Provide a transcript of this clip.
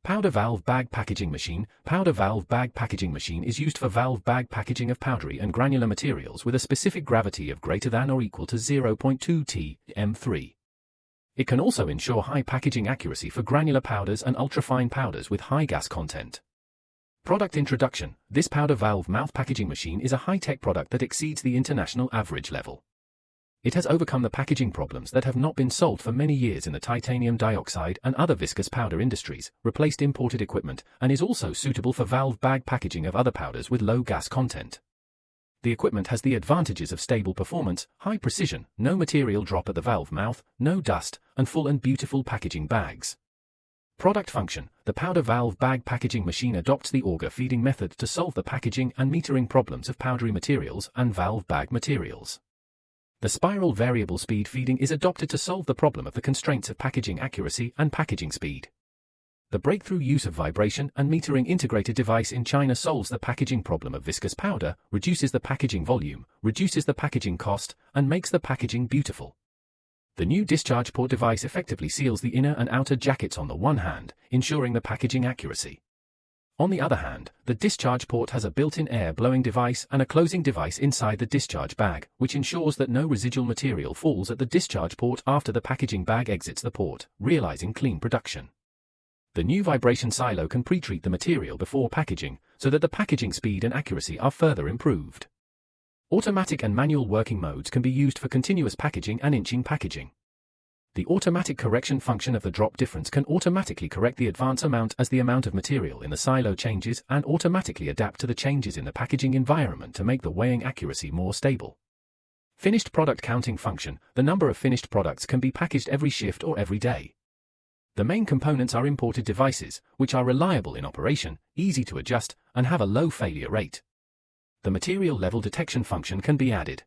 Powder valve bag packaging machine. Powder valve bag packaging machine is used for valve bag packaging of powdery and granular materials with a specific gravity of greater than or equal to 0.2 m3. It can also ensure high packaging accuracy for granular powders and ultrafine powders with high gas content. Product introduction. This powder valve mouth packaging machine is a high-tech product that exceeds the international average level. It has overcome the packaging problems that have not been solved for many years in the titanium dioxide and other viscous powder industries, replaced imported equipment, and is also suitable for valve bag packaging of other powders with low gas content. The equipment has the advantages of stable performance, high precision, no material drop at the valve mouth, no dust, and full and beautiful packaging bags. Product function. The powder valve bag packaging machine adopts the auger feeding method to solve the packaging and metering problems of powdery materials and valve bag materials. The spiral variable speed feeding is adopted to solve the problem of the constraints of packaging accuracy and packaging speed. The breakthrough use of vibration and metering integrated device in China solves the packaging problem of viscous powder, reduces the packaging volume, reduces the packaging cost, and makes the packaging beautiful. The new discharge port device effectively seals the inner and outer jackets on the one hand, ensuring the packaging accuracy. On the other hand, the discharge port has a built-in air blowing device and a closing device inside the discharge bag, which ensures that no residual material falls at the discharge port after the packaging bag exits the port, realizing clean production. The new vibration silo can pre-treat the material before packaging, so that the packaging speed and accuracy are further improved. Automatic and manual working modes can be used for continuous packaging and inching packaging. The automatic correction function of the drop difference can automatically correct the advance amount as the amount of material in the silo changes and automatically adapt to the changes in the packaging environment to make the weighing accuracy more stable. Finished product counting function. The number of finished products can be packaged every shift or every day. The main components are imported devices, which are reliable in operation, easy to adjust, and have a low failure rate. The material level detection function can be added.